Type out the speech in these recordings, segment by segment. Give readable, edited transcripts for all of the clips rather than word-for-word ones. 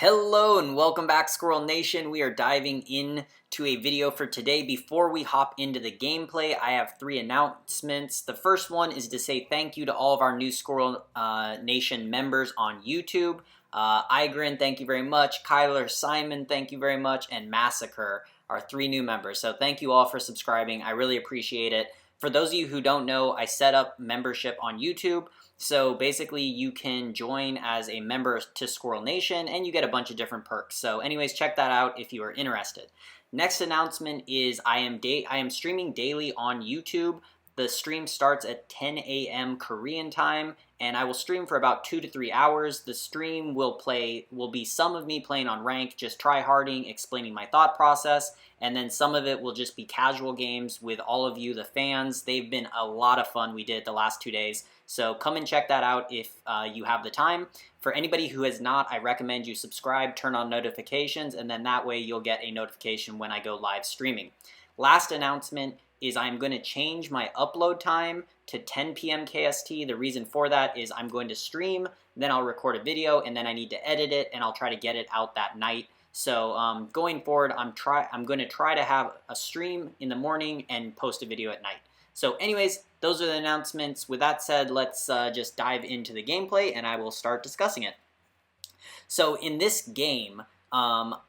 Hello and welcome back, Squirrel Nation. We are diving into a video for today. Before we hop into the gameplay, I have 3 announcements. The first one is to say thank you to all of our new Squirrel Nation members on YouTube. Igrin, thank you very much. Kyler, Simon, thank you very much. And Massacre are 3 new members. So thank you all for subscribing. I really appreciate it. For those of you who don't know, I set up membership on YouTube. So basically you can join as a member to Squirrel Nation and you get a bunch of different perks. So anyways, check that out if you are interested. Next announcement is I am streaming daily on YouTube. The stream starts at 10 a.m. Korean time, and I will stream for about 2 to 3 hours. The stream will be some of me playing on rank, just try-harding, explaining my thought process, and then some of it will just be casual games with all of you, the fans. They've been a lot of fun. We did the last 2 days. So come and check that out if you have the time. For anybody who has not, I recommend you subscribe, turn on notifications, and then that way you'll get a notification when I go live streaming. Last announcement is I'm going to change my upload time to 10 p.m. KST. The reason for that is I'm going to stream, then I'll record a video, and then I need to edit it, and I'll try to get it out that night. So going forward, I'm going to try to have a stream in the morning and post a video at night. So anyways, those are the announcements. With that said, let's just dive into the gameplay, and I will start discussing it. So in this game,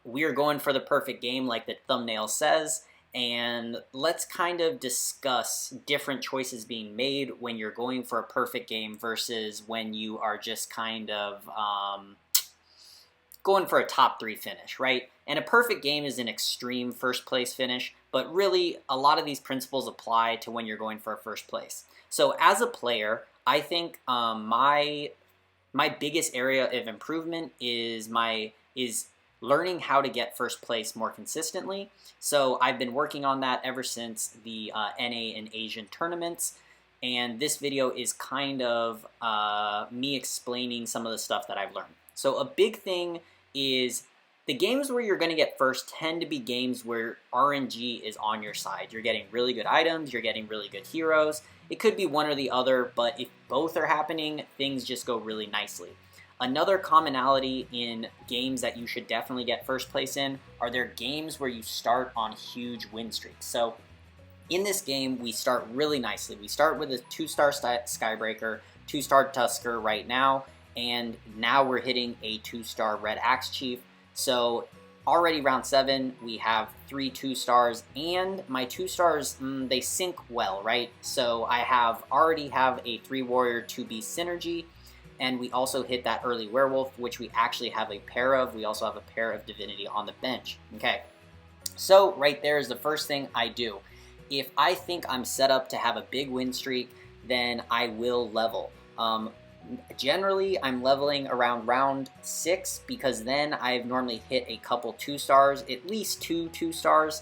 we are going for the perfect game like the thumbnail says. And let's kind of discuss different choices being made when you're going for a perfect game versus when you are just kind of going for a top 3 finish, right? And a perfect game is an extreme first place finish, but really a lot of these principles apply to when you're going for a first place. So as a player, I think my biggest area of improvement is learning how to get first place more consistently. So I've been working on that ever since the NA and Asian tournaments, and this video is kind of me explaining some of the stuff that I've learned. So a big thing is the games where you're going to get first tend to be games where RNG is on your side. You're getting really good items, you're getting really good heroes. It could be one or the other, but if both are happening, things just go really nicely. Another commonality in games that you should definitely get first place in are there games where you start on huge win streaks. So in this game, we start really nicely. We start with a 2-star Skybreaker, 2-star Tusker right now, and now we're hitting a 2-star Red Axe Chief. So already round 7, we have 3 2-stars, and my 2-stars, they sync well, right? So I already have a 3 Warrior 2 Beast synergy, and we also hit that early Werewolf, which we actually have a pair of. We also have a pair of Divinity on the bench. Okay, so right there is the first thing I do. If I think I'm set up to have a big win streak, then I will level. Generally, I'm leveling around round 6 because then I've normally hit a couple 2-stars, at least 2 2-stars.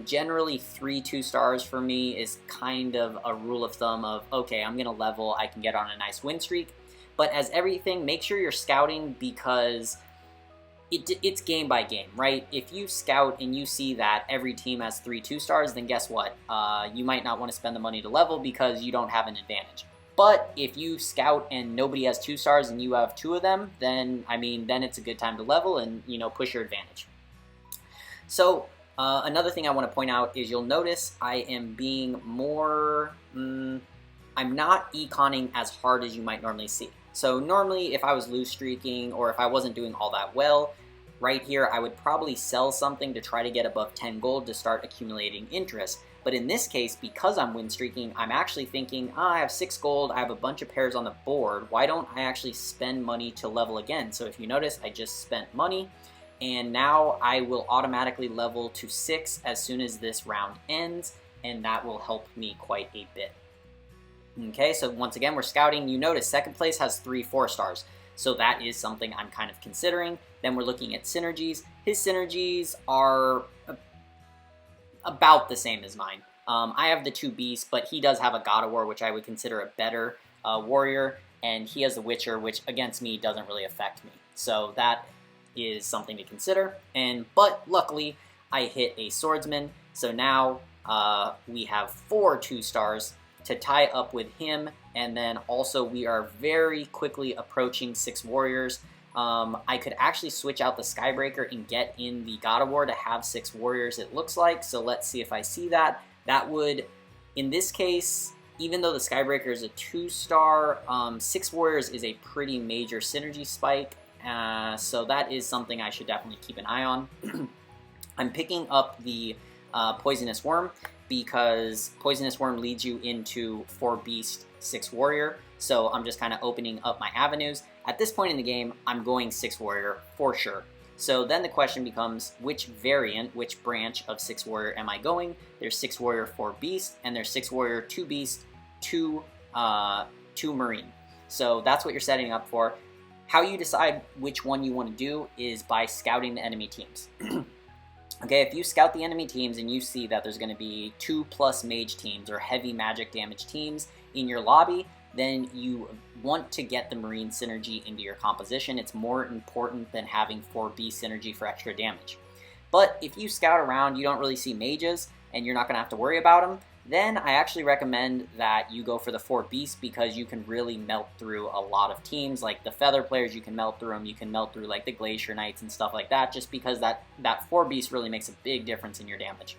Generally 3 2-stars for me is kind of a rule of thumb of, okay, I'm going to level, I can get on a nice win streak. But as everything, make sure you're scouting because it's game by game, right? If you scout and you see that every team has 3 2-stars, then guess what? You might not want to spend the money to level because you don't have an advantage. But if you scout and nobody has 2-stars and you have 2 of them, then then it's a good time to level and push your advantage. So another thing I want to point out is you'll notice I am being more. I'm not econing as hard as you might normally see. So normally if I was lose streaking or if I wasn't doing all that well, right here I would probably sell something to try to get above 10 gold to start accumulating interest. But in this case, because I'm win streaking, I'm actually thinking, I have 6 gold, I have a bunch of pairs on the board, why don't I actually spend money to level again? So if you notice, I just spent money, and now I will automatically level to 6 as soon as this round ends, and that will help me quite a bit. Okay, so once again, we're scouting. You notice second place has 3 4-stars. So that is something I'm kind of considering. Then we're looking at synergies. His synergies are about the same as mine. I have the 2 Beasts, but he does have a God of War, which I would consider a better warrior. And he has the Witcher, which against me doesn't really affect me. So that is something to consider. But luckily, I hit a Swordsman. So now we have 4 2-stars. To tie up with him, and then also we are very quickly approaching 6 warriors. I could actually switch out the Skybreaker and get in the God of War to have 6 warriors, it looks like. So let's see if I see that. That would, in this case, even though the Skybreaker is a 2-star, 6 warriors is a pretty major synergy spike. So that is something I should definitely keep an eye on. I'm picking up the Poisonous Worm because Poisonous Worm leads you into 4 Beast, 6 Warrior. So I'm just kind of opening up my avenues. At this point in the game, I'm going 6 Warrior for sure. So then the question becomes, which variant, which branch of 6 Warrior am I going? There's 6 Warrior, 4 Beast, and there's 6 Warrior, 2 Beast, 2 Marine. So that's what you're setting up for. How you decide which one you want to do is by scouting the enemy teams. Okay, if you scout the enemy teams and you see that there's going to be 2+ mage teams or heavy magic damage teams in your lobby, then you want to get the Marine synergy into your composition. It's more important than having 4B synergy for extra damage. But if you scout around, you don't really see mages, and you're not going to have to worry about them, then I actually recommend that you go for the 4 Beasts because you can really melt through a lot of teams. Like the Feather players, you can melt through them. You can melt through like the Glacier Knights and stuff like that, just because that 4 Beast really makes a big difference in your damage.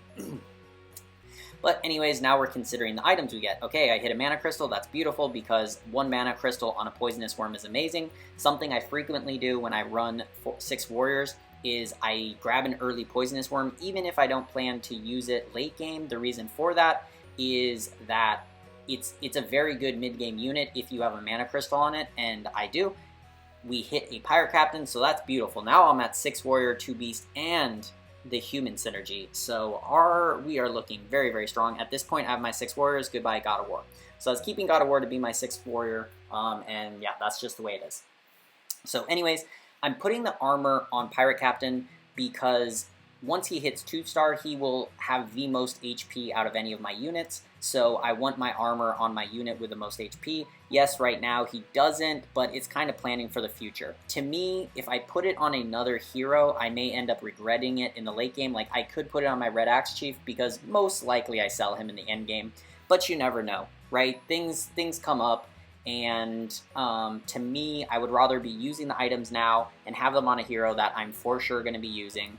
But anyways, now we're considering the items we get. Okay, I hit a Mana Crystal. That's beautiful because 1 Mana Crystal on a Poisonous Worm is amazing. Something I frequently do when I run 6 Warriors is I grab an early Poisonous Worm, even if I don't plan to use it late game. The reason for that is that it's a very good mid-game unit if you have a Mana Crystal on it, and I do. We hit a Pirate Captain, so that's beautiful. Now I'm at 6 Warrior, 2 Beast, and the human synergy. So we are looking very, very strong. At this point, I have my 6 Warriors. Goodbye, God of War. So I was keeping God of War to be my 6th Warrior, and yeah, that's just the way it is. So anyways, I'm putting the armor on Pirate Captain because once he hits 2-star, he will have the most HP out of any of my units. So I want my armor on my unit with the most HP. Yes, right now he doesn't, but it's kind of planning for the future. To me, if I put it on another hero, I may end up regretting it in the late game. Like I could put it on my Red Axe Chief because most likely I sell him in the end game, but you never know, right? Things come up. And to me, I would rather be using the items now and have them on a hero that I'm for sure going to be using.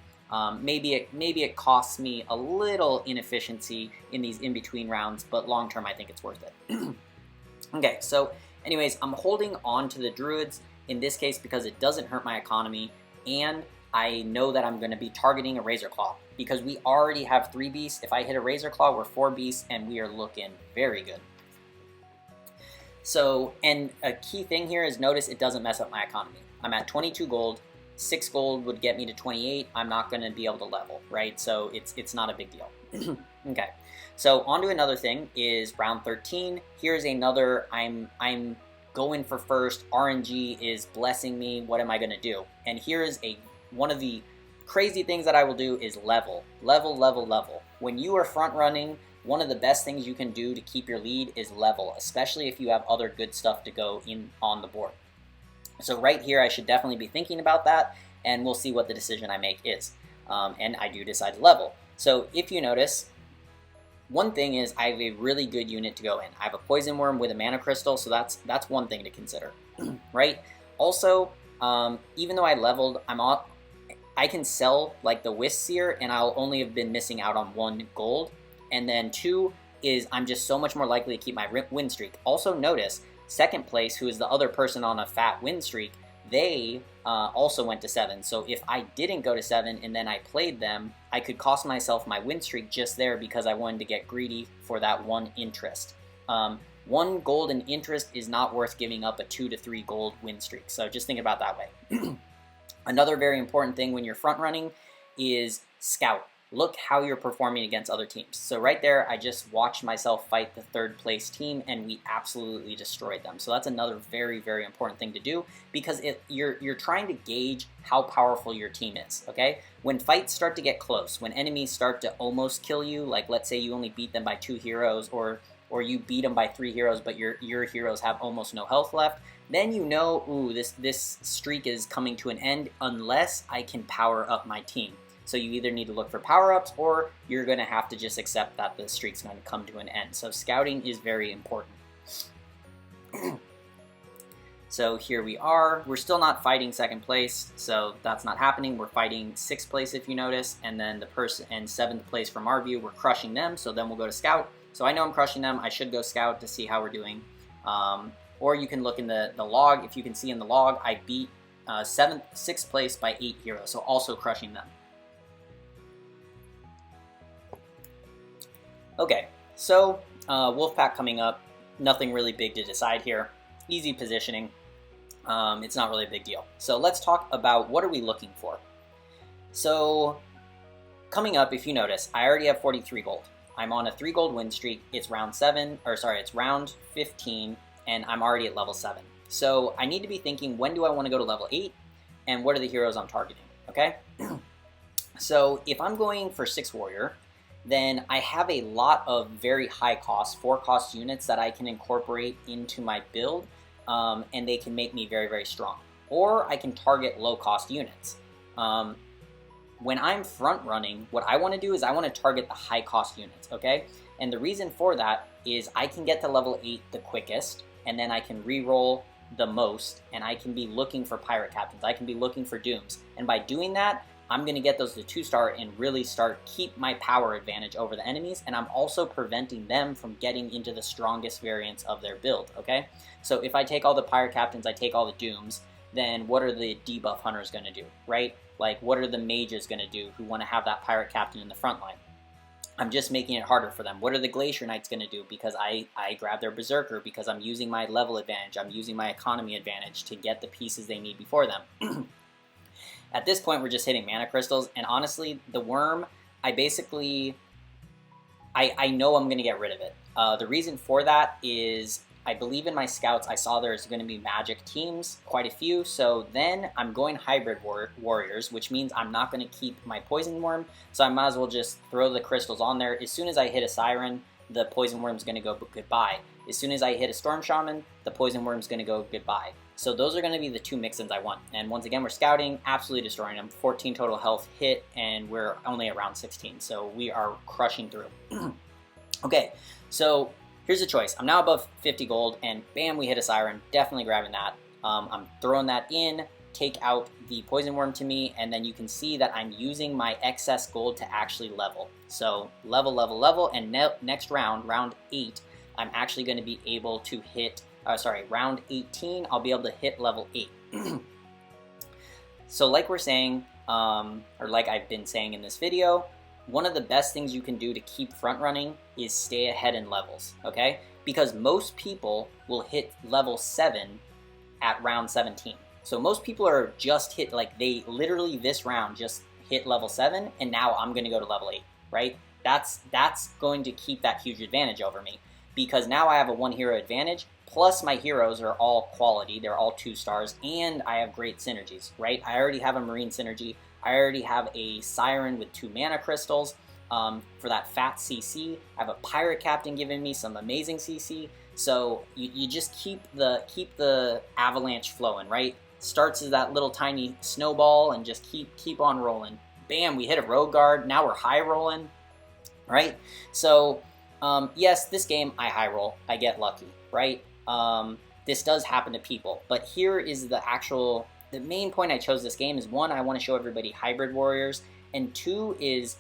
Maybe it costs me a little inefficiency in these in-between rounds, but long-term I think it's worth it. Okay, so anyways, I'm holding on to the Druids in this case because it doesn't hurt my economy, and I know that I'm going to be targeting a Razor Claw because we already have 3 Beasts. If I hit a Razor Claw, we're 4 Beasts, and we are looking very good. So, and a key thing here is notice it doesn't mess up my economy. I'm at 22 gold. 6 gold would get me to 28. I'm not going to be able to level, right? So it's not a big deal. Okay, so on to another thing is round 13. Here's another, I'm going for first. RNG is blessing me. What am I going to do? And here is one of the crazy things that I will do is level. When you are front running, one of the best things you can do to keep your lead is level, especially if you have other good stuff to go in on the board. So right here, I should definitely be thinking about that, and we'll see what the decision I make is. And I do decide to level. So if you notice, one thing is I have a really good unit to go in. I have a Poison Worm with a Mana Crystal, so that's one thing to consider, right? Also, even though I leveled, I can sell like the Wisp Seer, and I'll only have been missing out on 1 gold. And then 2 is I'm just so much more likely to keep my win streak. Also notice, second place, who is the other person on a fat win streak, they also went to 7. So if I didn't go to 7 and then I played them, I could cost myself my win streak just there because I wanted to get greedy for that 1 interest. 1 gold in interest is not worth giving up a 2 to 3 gold win streak. So just think about that way. Another very important thing when you're front running is scout. Look how you're performing against other teams. So right there, I just watched myself fight the 3rd place team, and we absolutely destroyed them. So that's another very, very important thing to do because you're trying to gauge how powerful your team is, okay? When fights start to get close, when enemies start to almost kill you, like let's say you only beat them by 2 heroes or you beat them by 3 heroes, but your heroes have almost no health left, then you know, ooh, this streak is coming to an end unless I can power up my team. So you either need to look for power-ups or you're going to have to just accept that the streak's going to come to an end. So scouting is very important. So here we are. We're still not fighting second place, so that's not happening. We're fighting 6th place if you notice, and then the person in 7th place from our view, we're crushing them, so then we'll go to scout. So I know I'm crushing them. I should go scout to see how we're doing. Or you can look in the log. If you can see in the log, I beat 6th place by 8 heroes, so also crushing them. Okay, so Wolfpack coming up. Nothing really big to decide here. Easy positioning. It's not really a big deal. So let's talk about what are we looking for. So coming up, if you notice, I already have 43 gold. I'm on a 3 gold win streak. It's round 15, and I'm already at level 7. So I need to be thinking, when do I want to go to level 8, and what are the heroes I'm targeting, okay? So if I'm going for 6 warrior, then I have a lot of very high cost, 4 cost units that I can incorporate into my build, and they can make me very, very strong. Or I can target low cost units. When I'm front running, what I want to do is I want to target the high cost units, okay? And the reason for that is I can get to level 8 the quickest, and then I can reroll the most, and I can be looking for pirate captains. I can be looking for dooms. And by doing that, I'm going to get those to 2-star and really keep my power advantage over the enemies, and I'm also preventing them from getting into the strongest variants of their build, okay? So if I take all the pirate captains, I take all the dooms, then what are the debuff hunters going to do, right? Like, what are the mages going to do who want to have that pirate captain in the front line? I'm just making it harder for them. What are the Glacier Knights going to do? Because I grab their Berserker, because I'm using my level advantage, I'm using my economy advantage to get the pieces they need before them. At this point, we're just hitting mana crystals, and honestly, the worm, I know I'm going to get rid of it. The reason for that is I believe in my scouts, I saw there's going to be magic teams, quite a few, so then I'm going hybrid warriors, which means I'm not going to keep my poison worm, so I might as well just throw the crystals on there. As soon as I hit a siren, the poison worm's going to go goodbye. As soon as I hit a storm shaman, the poison worm's going to go goodbye. So those are going to be the 2 mix-ins I want. And once again, we're scouting, absolutely destroying them. 14 total health hit, and we're only at round 16. So we are crushing through. Okay, so here's a choice. I'm now above 50 gold, and bam, we hit a siren. Definitely grabbing that. I'm throwing that in, take out the poison worm to me, and then you can see that I'm using my excess gold to actually level. So level, and next round, round 8, I'm actually going to be able to hit... round 18, I'll be able to hit level 8. So like we're saying, or like I've been saying in this video, one of the best things you can do to keep front running is stay ahead in levels, okay? Because most people will hit level 7 at round 17. So most people are just hit, like they literally this round just hit level 7, and now I'm gonna go to level 8, right? That's going to keep that huge advantage over me, because now I have a 1 hero advantage, plus my heroes are all quality, they're all 2 stars, and I have great synergies, right? I already have a marine synergy, I already have a siren with 2 mana crystals for that fat CC, I have a pirate captain giving me some amazing CC, so you just keep the avalanche flowing, right? Starts as that little tiny snowball and just keep on rolling. Bam, we hit a rogue guard, now we're high rolling, right? So yes, this game I high roll, I get lucky, right? This does happen to people, but here is the main point I chose this game is, 1, I want to show everybody hybrid warriors, and 2 is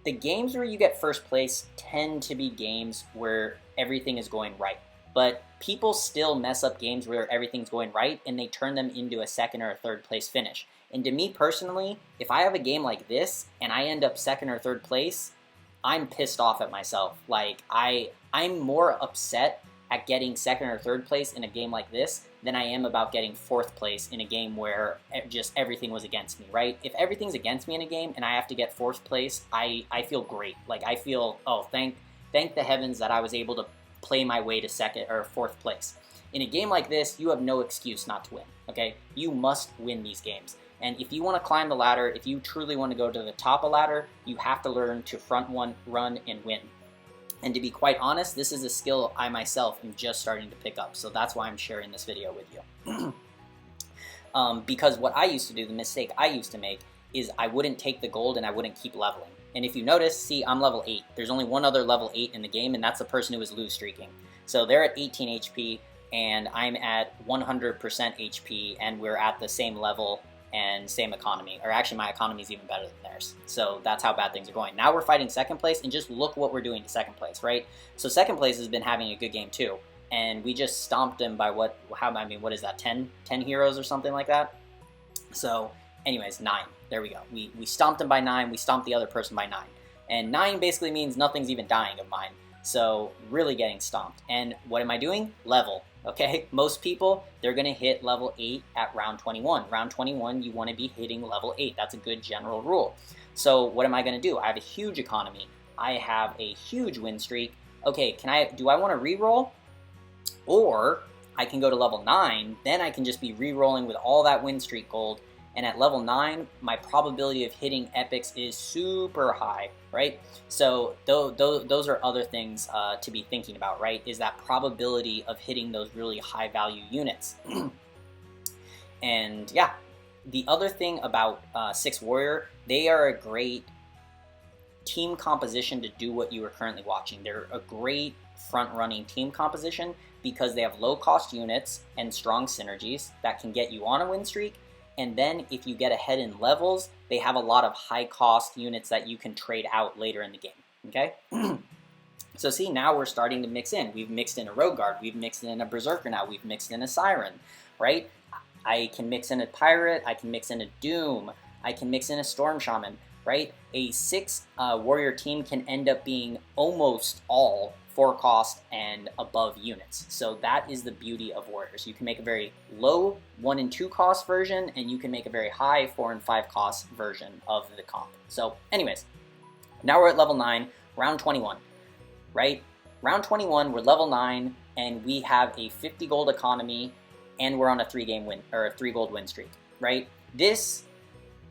the games where you get first place tend to be games where everything is going right, but people still mess up games where everything's going right and they turn them into a 2nd or a 3rd place finish. And to me personally, if I have a game like this and I end up 2nd or 3rd place, I'm pissed off at myself. Like, I'm more upset at getting 2nd or 3rd place in a game like this than I am about getting 4th place in a game where just everything was against me, right? If everything's against me in a game and I have to get 4th place, I feel great. Like, I feel, oh, thank the heavens that I was able to play my way to 2nd or 4th place. In a game like this, you have no excuse not to win, okay? You must win these games. And if you want to climb the ladder, if you truly want to go to the top of the ladder, you have to learn to run and win. And to be quite honest, this is a skill I myself am just starting to pick up. So that's why I'm sharing this video with you. Because what I used to do, the mistake I used to make, is I wouldn't take the gold and I wouldn't keep leveling. And if you notice, see, I'm level 8. There's only one other level 8 in the game, and that's the person who was lose streaking. So they're at 18 HP. and I'm at 100% HP, and we're at the same level and same economy, or actually my economy is even better than theirs. So that's how bad things are going. Now we're fighting second place, and just look what we're doing to second place, right? So second place has been having a good game too, and we just stomped them by what is that, 10 heroes or something like that? So anyways, 9. There we go. We stomped them by 9. We stomped the other person by 9. And 9 basically means nothing's even dying of mine. So really getting stomped. And what am I doing? Level. Okay, most people, they're going to hit level 8 at round 21. Round 21, you want to be hitting level 8. That's a good general rule. So what am I going to do? I have a huge economy. I have a huge win streak. Okay, do I want to reroll? Or I can go to level 9, then I can just be re-rolling with all that win streak gold, and at level 9, my probability of hitting epics is super high, right? So those are other things to be thinking about, right? Is that probability of hitting those really high value units. And yeah, the other thing about 6 Warrior, they are a great team composition to do what you are currently watching. They're a great front-running team composition because they have low-cost units and strong synergies that can get you on a win streak. And then if you get ahead in levels, they have a lot of high-cost units that you can trade out later in the game, okay? So see, now we're starting to mix in. We've mixed in a Rogue Guard. We've mixed in a Berserker now. We've mixed in a Siren, right? I can mix in a Pirate. I can mix in a Doom. I can mix in a Storm Shaman, right? A 6 Warrior team can end up being almost all 4 cost and above units. So that is the beauty of Warriors. You can make a very low 1 and 2 cost version, and you can make a very high 4 and 5 cost version of the comp. So anyways, now we're at level 9, round 21, right? Round 21, we're level 9, and we have a 50 gold economy, and we're on a 3 gold win streak, right?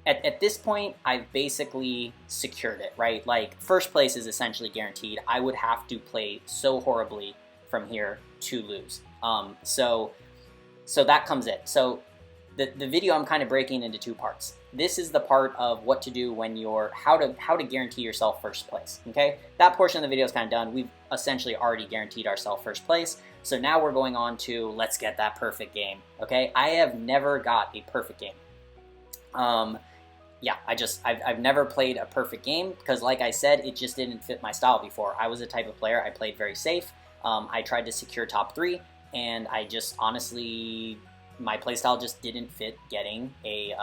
At this point, I've basically secured it, right? Like, first place is essentially guaranteed. I would have to play so horribly from here to lose. So that comes it. So the video I'm kind of breaking into 2 parts. This is the part of what to do when you're, how to guarantee yourself first place, okay? That portion of the video is kind of done. We've essentially already guaranteed ourselves first place. So now we're going on to, let's get that perfect game, okay? I have never got a perfect game. Yeah, I've never played a perfect game because, like I said, it just didn't fit my style before. I was a type of player, I played very safe. I tried to secure top 3, and I just honestly, my playstyle just didn't fit getting a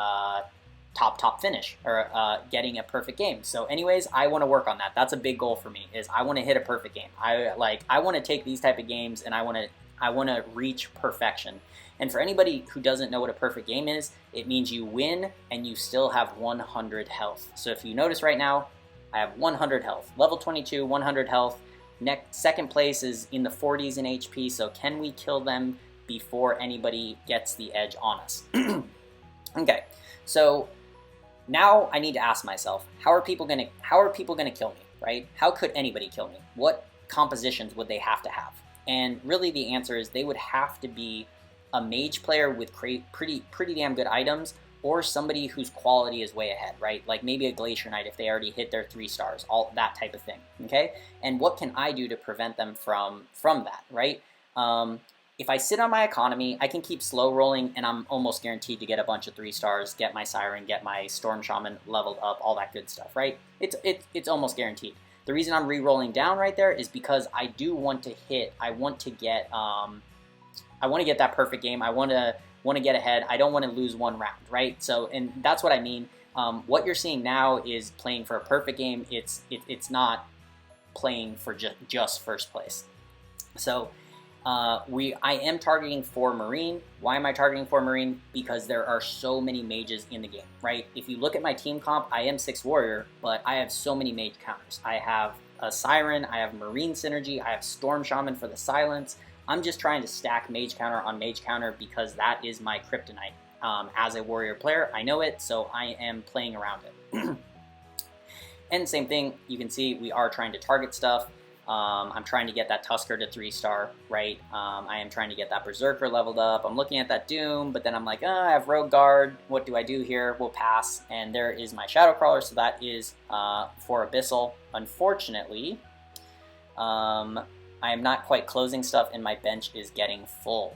top finish, or getting a perfect game. So anyways, I want to work on that. That's a big goal for me, is I want to hit a perfect game. I want to take these type of games, and I want to reach perfection. And for anybody who doesn't know what a perfect game is, it means you win and you still have 100 health. So if you notice right now, I have 100 health. Level 22, 100 health. Second place is in the 40s in HP, so can we kill them before anybody gets the edge on us? Okay, so now I need to ask myself, how are people gonna kill me, right? How could anybody kill me? What compositions would they have to have? And really the answer is they would have to be a mage player with pretty damn good items, or somebody whose quality is way ahead, right? Like maybe a Glacier Knight if they already hit their 3 stars, all that type of thing, okay? And what can I do to prevent them from that, right? If I sit on my economy, I can keep slow rolling, and I'm almost guaranteed to get a bunch of 3 stars, get my Siren, get my Storm Shaman leveled up, all that good stuff, right? It's almost guaranteed. The reason I'm re-rolling down right there is because I do want to hit, I want to get that perfect game. I want to get ahead. I don't want to lose 1 round, right? So, and that's what I mean. What you're seeing now is playing for a perfect game. It's not playing for just first place. So I am targeting for Marine. Why am I targeting for Marine? Because there are so many mages in the game, right? If you look at my team comp, I am 6 Warrior, but I have so many mage counters. I have a Siren, I have Marine synergy, I have Storm Shaman for the silence. I'm just trying to stack mage counter on mage counter because that is my kryptonite. As a warrior player, I know it, so I am playing around it. And same thing, you can see we are trying to target stuff. I'm trying to get that Tusker to 3-star, right? I am trying to get that Berserker leveled up. I'm looking at that Doom, but then I'm like, I have Rogue Guard. What do I do here? We'll pass. And there is my Shadow Crawler, so that is for Abyssal. Unfortunately, I am not quite closing stuff, and my bench is getting full.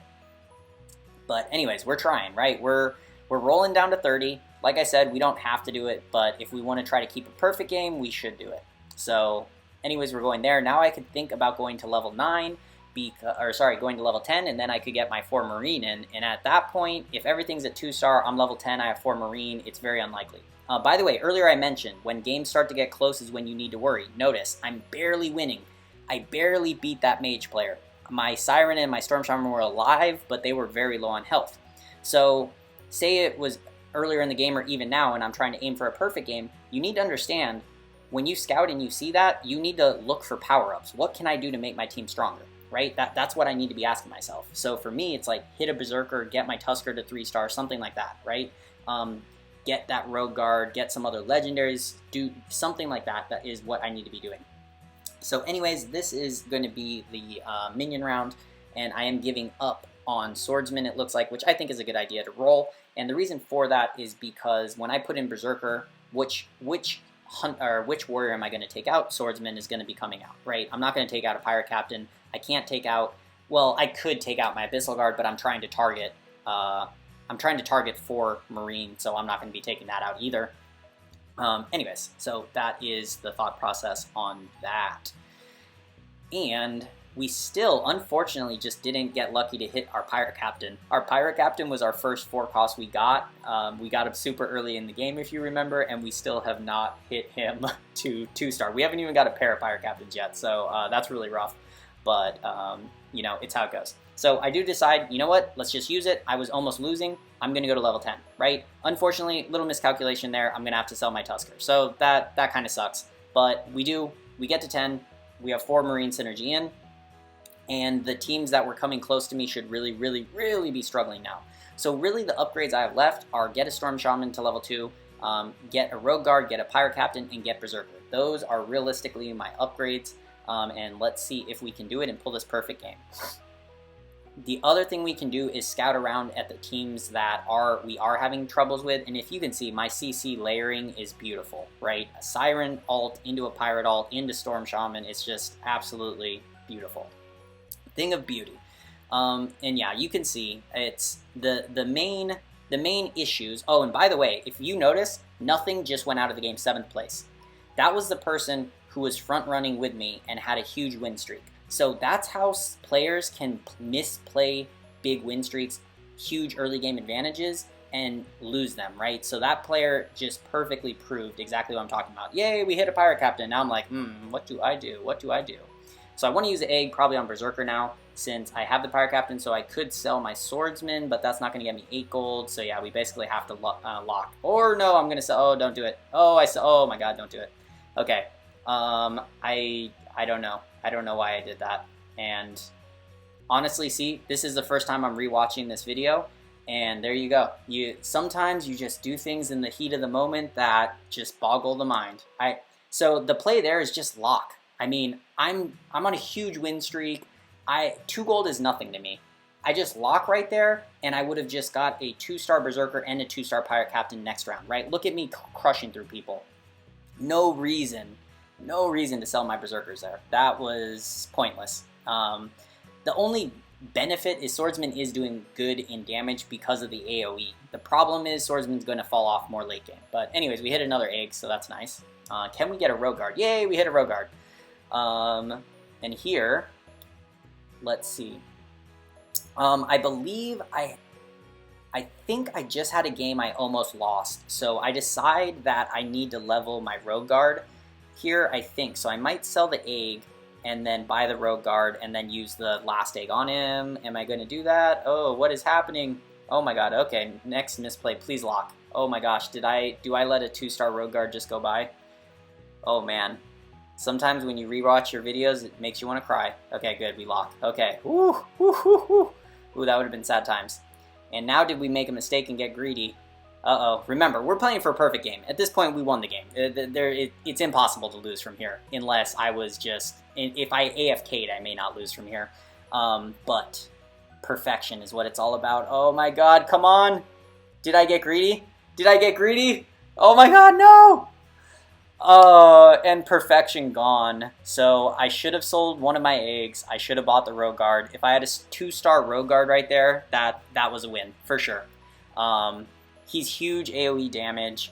But anyways, we're trying, right? We're rolling down to 30. Like I said, we don't have to do it, but if we want to try to keep a perfect game, we should do it. So anyways, we're going there. Now I could think about going to level 9, going to level 10, and then I could get my 4 Marine in. And at that point, if everything's at 2-star, I'm level 10, I have 4 Marine, it's very unlikely. By the way, earlier I mentioned when games start to get close is when you need to worry. Notice, I'm barely winning. I barely beat that mage player. My Siren and my Storm Shaman were alive, but they were very low on health. So say it was earlier in the game or even now and I'm trying to aim for a perfect game, you need to understand when you scout and you see that, you need to look for power-ups. What can I do to make my team stronger, right? That's what I need to be asking myself. So for me, it's like hit a Berserker, get my Tusker to 3-star, something like that, right? Get that Rogue Guard, get some other legendaries, do something like that. That is what I need to be doing. So anyways, this is going to be the minion round, and I am giving up on Swordsman, it looks like, which I think is a good idea to roll. And the reason for that is because when I put in Berserker, which warrior am I going to take out? Swordsman is going to be coming out, right? I'm not going to take out a Pirate Captain. I can't take out, well, I could take out my Abyssal Guard, but I'm trying to target 4 Marine, so I'm not going to be taking that out either. Anyways, so that is the thought process on that. And we still, unfortunately, just didn't get lucky to hit our Pirate Captain. Our Pirate Captain was our first 4 cost we got. We got him super early in the game, if you remember, and we still have not hit him to 2-star. We haven't even got a pair of Pirate Captains yet, so that's really rough. But, you know, it's how it goes. So I do decide, you know what, let's just use it. I was almost losing. I'm going to go to level 10, right? Unfortunately, little miscalculation there. I'm going to have to sell my Tusker. So that kind of sucks. But we get to 10. We have 4 Marine synergy in. And the teams that were coming close to me should really, really, really be struggling now. So really the upgrades I have left are get a Storm Shaman to level 2, get a Rogue Guard, get a Pirate Captain, and get Berserker. Those are realistically my upgrades. And let's see if we can do it and pull this perfect game. The other thing we can do is scout around at the teams that we are having troubles with, and if you can see, my CC layering is beautiful, right? A Siren alt into a Pirate alt into Storm Shaman, it's just absolutely beautiful. Thing of beauty. And yeah, you can see, it's the main issues. Oh, and by the way, if you notice, nothing just went out of the game 7th place. That was the person who was front running with me and had a huge win streak. So that's how players can misplay big win streaks, huge early game advantages, and lose them, right? So that player just perfectly proved exactly what I'm talking about. Yay, we hit a Pirate Captain. Now I'm like, what do I do? What do I do? So I want to use the egg probably on Berserker now, since I have the Pirate Captain, so I could sell my Swordsman, but that's not going to get me 8 gold. So yeah, we basically have to lock. Or no, I'm going to sell. Oh, don't do it. Oh my god, don't do it. Okay. I don't know. I don't know why I did that. And honestly, see, this is the first time I'm rewatching this video, and there you go. Sometimes you just do things in the heat of the moment that just boggle the mind. So the play there is just lock. I mean, I'm on a huge win streak. 2 gold is nothing to me. I just lock right there, and I would have just got a 2-star Berserker and a 2-star Pirate Captain next round, right? Look at me crushing through people. No reason to sell my Berserkers there. That was pointless. The only benefit is Swordsman is doing good in damage because of the AoE. The problem is Swordsman's going to fall off more late game. But anyways, we hit another egg, so that's nice. Can we get a Rogue Guard? Yay, we hit a Rogue Guard. And here, let's see. I believe I think I just had a game I almost lost. So I decide that I need to level my Rogue Guard here, I think. So I might sell the egg and then buy the Rogue Guard and then use the last egg on him. Am I going to do that? Oh, what is happening? Oh my god, okay. Next misplay, please lock. Oh my gosh, do I let a 2-star Rogue Guard just go by? Oh man. Sometimes when you rewatch your videos, it makes you want to cry. Okay, good, we lock. Okay. Ooh, that would have been sad times. And now did we make a mistake and get greedy? Uh-oh. Remember, we're playing for a perfect game. At this point, we won the game. It's impossible to lose from here. Unless I was just... If I AFK'd, I may not lose from here. But perfection is what it's all about. Oh my god, come on! Did I get greedy? Did I get greedy? Oh my god, no! And perfection gone. So I should have sold one of my eggs. I should have bought the rogue guard. If I had a 2-star rogue guard right there, that was a win for sure. He's huge AoE damage.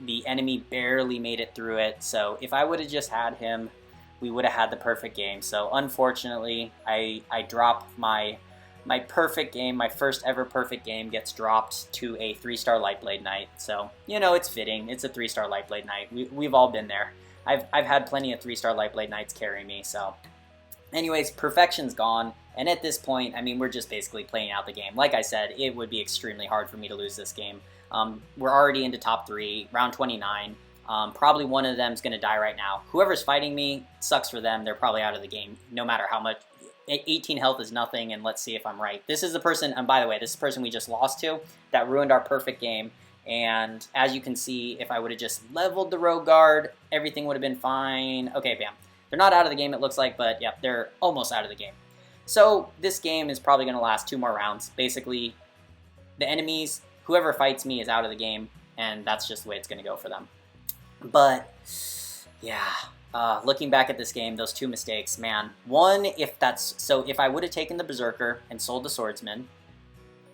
The enemy barely made it through it. So if I would have just had him, we would have had the perfect game. So unfortunately, I dropped my perfect game. My first ever perfect game gets dropped to a 3-star Lightblade Knight. So, you know, it's fitting. It's a 3-star Lightblade Knight. We've all been there. I've had plenty of 3-star Lightblade Knights carry me. So anyways, perfection's gone. And at this point, I mean, we're just basically playing out the game. Like I said, it would be extremely hard for me to lose this game. We're already into top 3, round 29. Probably one of them's going to die right now. Whoever's fighting me, sucks for them. They're probably out of the game, no matter how much. 18 health is nothing, and let's see if I'm right. This is the person, and by the way, this is the person we just lost to that ruined our perfect game. And as you can see, if I would have just leveled the rogue guard, everything would have been fine. Okay, bam. They're not out of the game, it looks like, but yeah, they're almost out of the game. So this game is probably going to last 2 more rounds. Basically, the enemies, whoever fights me is out of the game, and that's just the way it's going to go for them. But yeah, looking back at this game, those 2 mistakes, man. One, if I would have taken the Berserker and sold the Swordsman,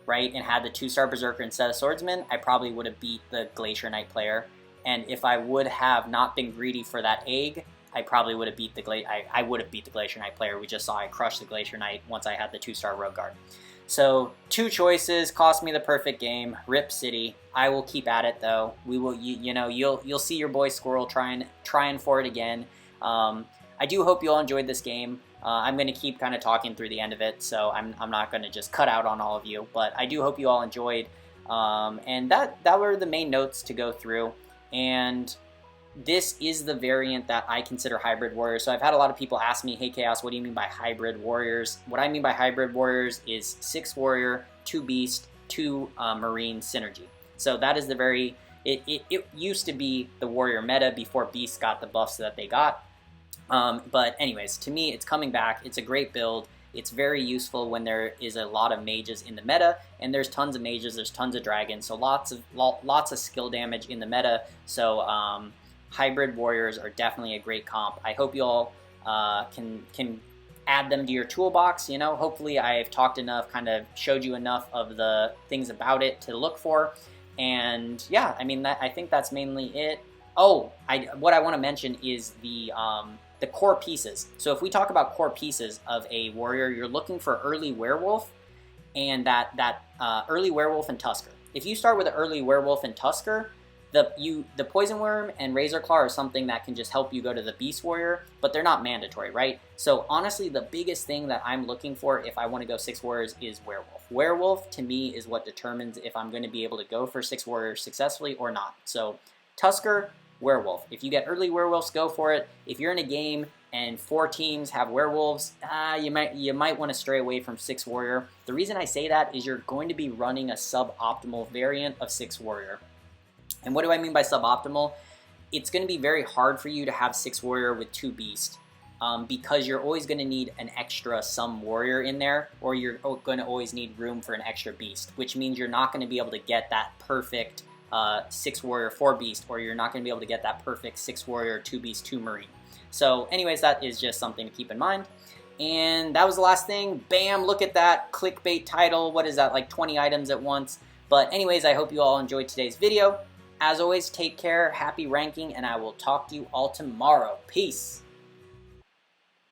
right, and had the 2-star Berserker instead of Swordsman, I probably would have beat the Glacier Knight player. And if I would have not been greedy for that egg, I probably would have beat the I would have beat the Glacier Knight player. We just saw I crushed the Glacier Knight once I had the 2-star Rogue Guard. So 2 choices cost me the perfect game. Rip City. I will keep at it though. We will, you know, you'll see your boy Squirrel trying for it again. I do hope you all enjoyed this game. I'm going to keep kind of talking through the end of it, so I'm not going to just cut out on all of you. But I do hope you all enjoyed. And that were the main notes to go through. And this is the variant that I consider Hybrid Warrior. So I've had a lot of people ask me, hey Chaos, what do you mean by Hybrid Warriors? What I mean by Hybrid Warriors is 6 Warrior, 2 Beast, 2 Marine synergy. So that is the very, it used to be the Warrior meta before Beast got the buffs that they got. But anyways, to me, it's coming back. It's a great build. It's very useful when there is a lot of mages in the meta, and there's tons of mages, there's tons of dragons, so lots of skill damage in the meta. So Hybrid Warriors are definitely a great comp. I hope you all can add them to your toolbox. You know, hopefully I've talked enough, kind of showed you enough of the things about it to look for. And yeah, I mean, I think that's mainly it. Oh, what I want to mention is the core pieces. So if we talk about core pieces of a warrior, you're looking for early werewolf and that early werewolf and Tusker. If you start with an early werewolf and Tusker, the poison worm and razor claw are something that can just help you go to the beast warrior, but they're not mandatory, right? So honestly, the biggest thing that I'm looking for if I want to go 6 warriors is werewolf. Werewolf to me is what determines if I'm going to be able to go for 6 warriors successfully or not. So Tusker, werewolf. If you get early werewolves, go for it. If you're in a game and 4 teams have werewolves, you might want to stray away from 6 warrior. The reason I say that is you're going to be running a suboptimal variant of 6 warrior. And what do I mean by suboptimal? It's going to be very hard for you to have 6 warrior with 2 beast because you're always going to need an extra some warrior in there, or you're going to always need room for an extra beast, which means you're not going to be able to get that perfect 6 warrior 4 beast, or you're not going to be able to get that perfect 6 warrior 2 beast 2 marine. So anyways, that is just something to keep in mind. And that was the last thing. Bam, look at that clickbait title. What is that, like 20 items at once? But anyways, I hope you all enjoyed today's video. As always, take care, happy ranking, and I will talk to you all tomorrow. Peace.